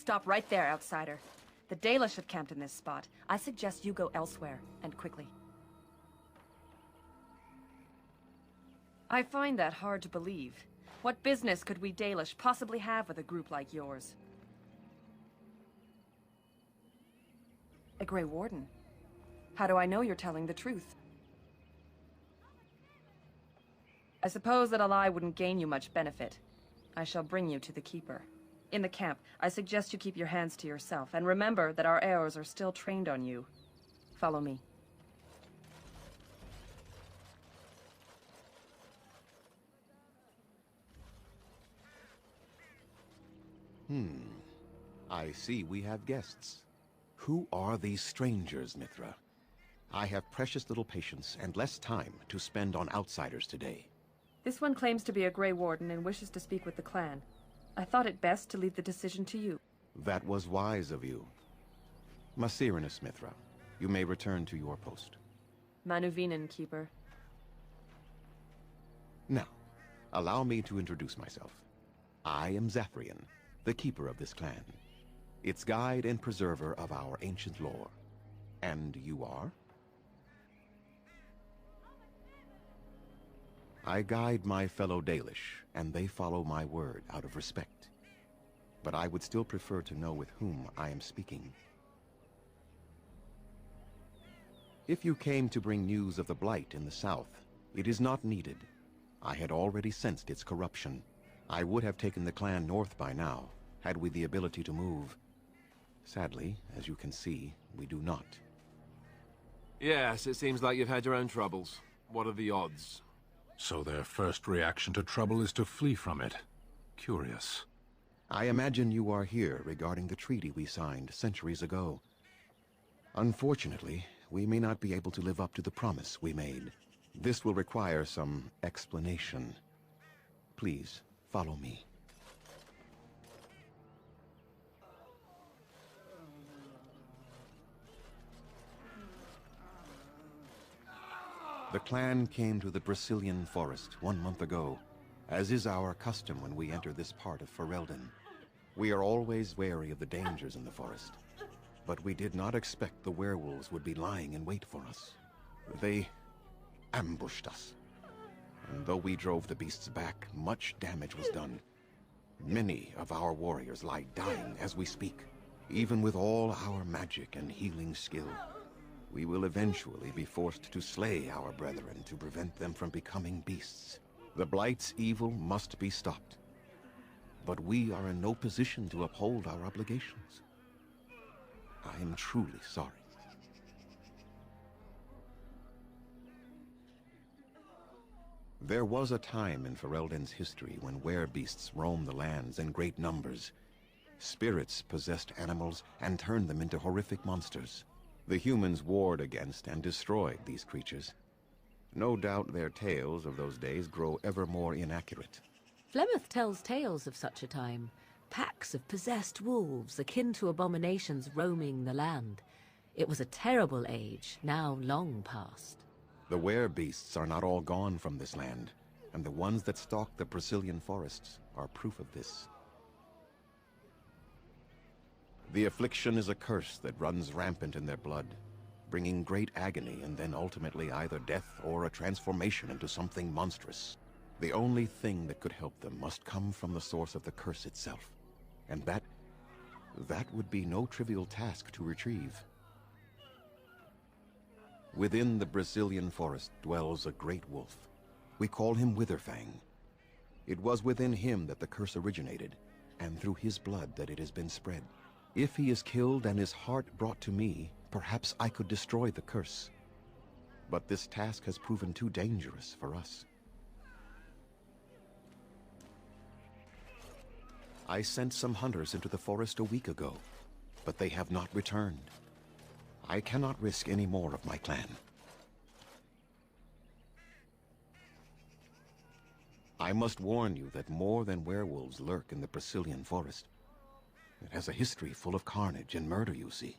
Stop right there, outsider. The Dalish have camped in this spot. I suggest you go elsewhere, and quickly. I find that hard to believe. What business could we Dalish possibly have with a group like yours? A Grey Warden? How do I know you're telling the truth? I suppose that a lie wouldn't gain you much benefit. I shall bring you to the Keeper. In the camp, I suggest you keep your hands to yourself, and remember that our arrows are still trained on you. Follow me. I see we have guests. Who are these strangers, Mithra? I have precious little patience and less time to spend on outsiders today. This one claims to be a Grey Warden and wishes to speak with the clan. I thought it best to leave the decision to you. That was wise of you. Masirinus, Mithra, you may return to your post. Manuvinen, Keeper. Now, allow me to introduce myself. I am Zathrian, the keeper of this clan, its guide and preserver of our ancient lore. And you are? I guide my fellow Dalish, and they follow my word out of respect. But I would still prefer to know with whom I am speaking. If you came to bring news of the Blight in the south, it is not needed. I had already sensed its corruption. I would have taken the clan north by now, had we the ability to move. Sadly, as you can see, we do not. Yes, it seems like you've had your own troubles. What are the odds? So their first reaction to trouble is to flee from it. Curious. I imagine you are here regarding the treaty we signed centuries ago. Unfortunately, we may not be able to live up to the promise we made. This will require some explanation. Please, follow me. The clan came to the Brazilian forest 1 month ago, as is our custom when we enter this part of Ferelden. We are always wary of the dangers in the forest, but we did not expect the werewolves would be lying in wait for us. They ambushed us, and though we drove the beasts back, much damage was done. Many of our warriors lie dying as we speak. Even with all our magic and healing skill, we will eventually be forced to slay our brethren to prevent them from becoming beasts. The Blight's evil must be stopped. But we are in no position to uphold our obligations. I am truly sorry. There was a time in Ferelden's history when werebeasts roamed the lands in great numbers. Spirits possessed animals and turned them into horrific monsters. The humans warred against and destroyed these creatures. No doubt their tales of those days grow ever more inaccurate. Flemeth tells tales of such a time. Packs of possessed wolves, akin to abominations roaming the land. It was a terrible age, now long past. The werebeasts are not all gone from this land, and the ones that stalk the Brazilian forests are proof of this. The affliction is a curse that runs rampant in their blood, bringing great agony and then ultimately either death or a transformation into something monstrous. The only thing that could help them must come from the source of the curse itself, and that would be no trivial task to retrieve. Within the Brazilian forest dwells a great wolf. We call him Witherfang. It was within him that the curse originated, and through his blood that it has been spread. If he is killed and his heart brought to me, perhaps I could destroy the curse. But this task has proven too dangerous for us. I sent some hunters into the forest a week ago, but they have not returned. I cannot risk any more of my clan. I must warn you that more than werewolves lurk in the Brazilian forest. It has a history full of carnage and murder, you see.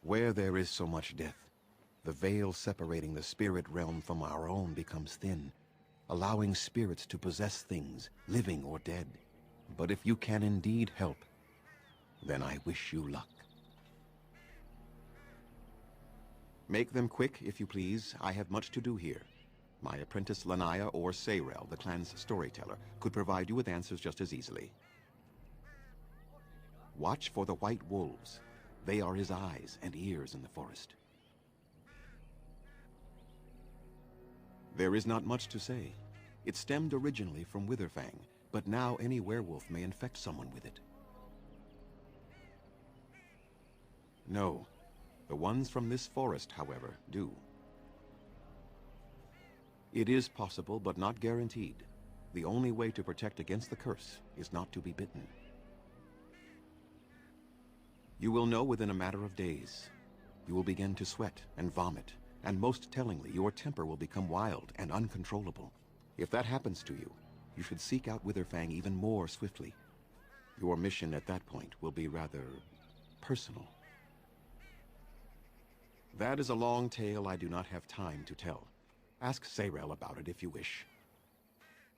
Where there is so much death, the veil separating the spirit realm from our own becomes thin, allowing spirits to possess things, living or dead. But if you can indeed help, Then I wish you luck. Make them quick, if you please. I have much to do here. My apprentice Lanaya or Sayrel, the clan's storyteller, could provide you with answers just as easily. Watch for the white wolves. They are his eyes and ears in the forest. There is not much to say. It stemmed originally from Witherfang, but now any werewolf may infect someone with it. No. The ones from this forest, however, do. It is possible, but not guaranteed. The only way to protect against the curse is not to be bitten. You will know within a matter of days. You will begin to sweat and vomit, and most tellingly, your temper will become wild and uncontrollable. If that happens to you, you should seek out Witherfang even more swiftly. Your mission at that point will be rather personal. That is a long tale I do not have time to tell. Ask Sayrel about it if you wish.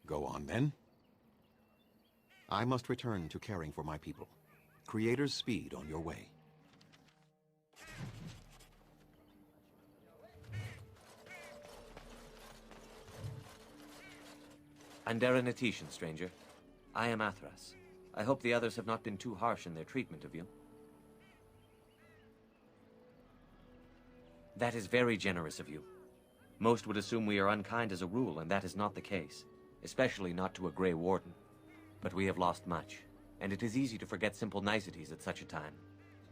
Go on, then. I must return to caring for my people. Creator's speed on your way. Andera Natishan, stranger. I am Athras. I hope the others have not been too harsh in their treatment of you. That is very generous of you. Most would assume we are unkind as a rule, and that is not the case. Especially not to a Grey Warden. But we have lost much, and it is easy to forget simple niceties at such a time.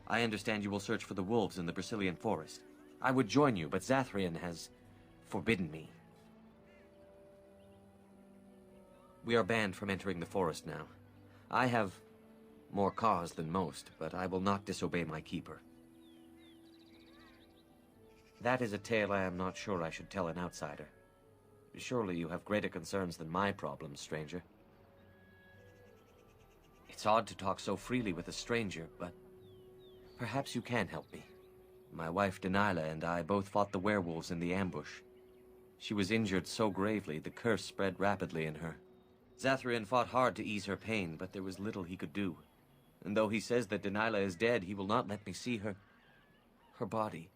I understand you will search for the wolves in the Brazilian forest. I would join you, but Zathrian has forbidden me. We are banned from entering the forest now. I have more cause than most, but I will not disobey my keeper. That is a tale I am not sure I should tell an outsider. Surely you have greater concerns than my problems, stranger. It's odd to talk so freely with a stranger, but perhaps you can help me. My wife Dalish and I both fought the werewolves in the ambush. She was injured so gravely, the curse spread rapidly in her. Zathrian fought hard to ease her pain, but there was little he could do. And though he says that Dalish is dead, he will not let me see her body.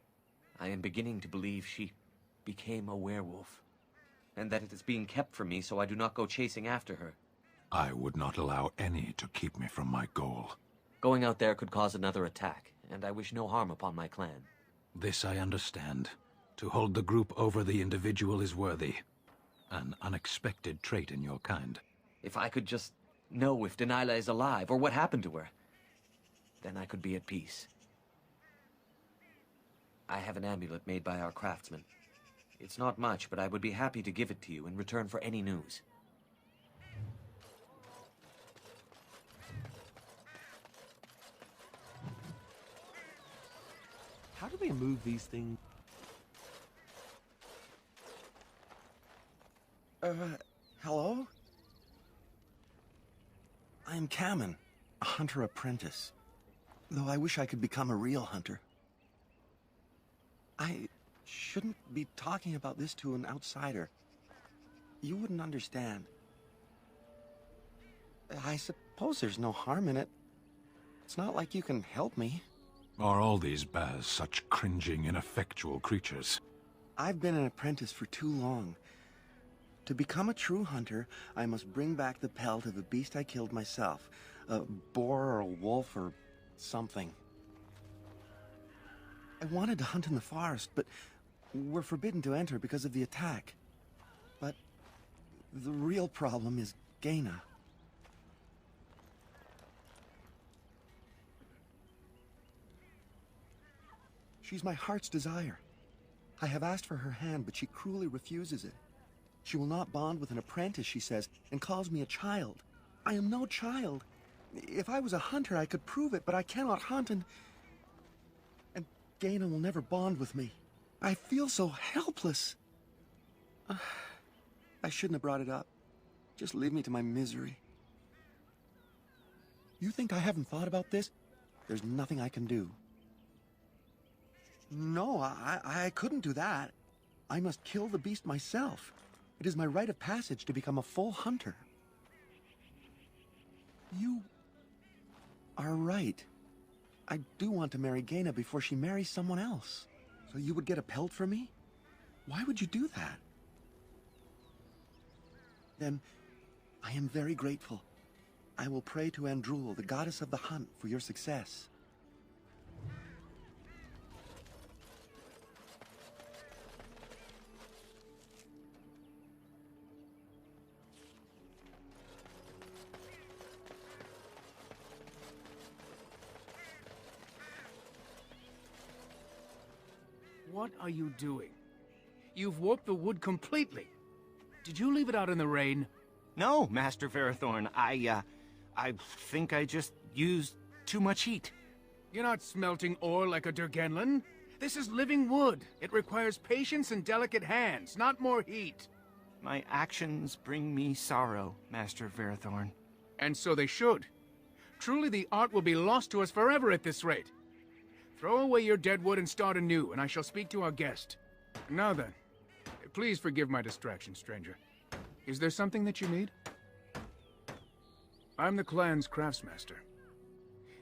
I am beginning to believe she became a werewolf, and that it is being kept from me so I do not go chasing after her. I would not allow any to keep me from my goal. Going out there could cause another attack, and I wish no harm upon my clan. This I understand. To hold the group over the individual is worthy. An unexpected trait in your kind. If I could just know if Dalish is alive, or what happened to her, then I could be at peace. I have an amulet made by our craftsman. It's not much, but I would be happy to give it to you in return for any news. How do they move these things? Hello? I am Kamen, a hunter apprentice. Though I wish I could become a real hunter. I shouldn't be talking about this to an outsider. You wouldn't understand. I suppose there's no harm in it. It's not like you can help me. Are all these Baz such cringing, ineffectual creatures? I've been an apprentice for too long. To become a true hunter, I must bring back the pelt of a beast I killed myself. A boar or a wolf or something. I wanted to hunt in the forest, but we're forbidden to enter because of the attack. But the real problem is Gaina. She's my heart's desire. I have asked for her hand, but she cruelly refuses it. She will not bond with an apprentice, she says, and calls me a child. I am no child. If I was a hunter, I could prove it, but I cannot hunt, and Gaina will never bond with me. I feel so helpless. I shouldn't have brought it up. Just leave me to my misery. You think I haven't thought about this? There's nothing I can do. No, I couldn't do that. I must kill the beast myself. It is my rite of passage to become a full hunter. You are right. I do want to marry Gaina before she marries someone else. So you would get a pelt for me? Why would you do that? Then, I am very grateful. I will pray to Andrul, the goddess of the hunt, for your success. What are you doing? You've warped the wood completely. Did you leave it out in the rain? No, Master Ferrothorn. I think I just used too much heat. You're not smelting ore like a Durgenlin. This is living wood. It requires patience and delicate hands, not more heat. My actions bring me sorrow, Master Ferrothorn. And so they should. Truly, the art will be lost to us forever at this rate. Throw away your dead wood and start anew, and I shall speak to our guest. Now then, please forgive my distraction, stranger. Is there something that you need? I'm the clan's craftsmaster.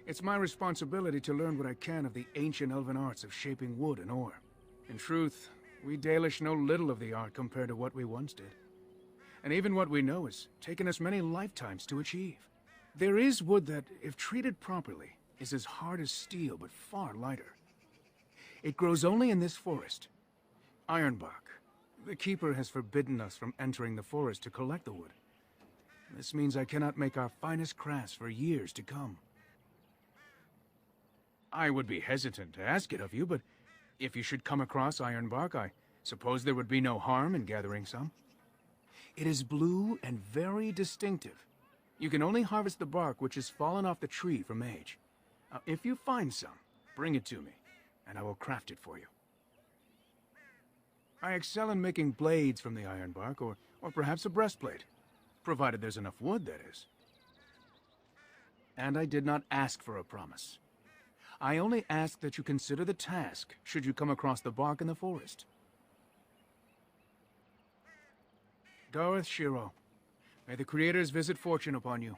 It's my responsibility to learn what I can of the ancient elven arts of shaping wood and ore. In truth, we Dalish know little of the art compared to what we once did. And even what we know has taken us many lifetimes to achieve. There is wood that, if treated properly, is as hard as steel but far lighter. It grows only in this forest. Ironbark. The Keeper has forbidden us from entering the forest to collect the wood. This means I cannot make our finest crafts for years to come. I would be hesitant to ask it of you, but if you should come across ironbark, I suppose there would be no harm in gathering some. It is blue and very distinctive. You can only harvest the bark which has fallen off the tree from age. Now, if you find some, bring it to me, and I will craft it for you. I excel in making blades from the ironbark, or perhaps a breastplate. Provided there's enough wood, that is. And I did not ask for a promise. I only ask that you consider the task, should you come across the bark in the forest. Dareth Shiro, may the Creator's visit fortune upon you.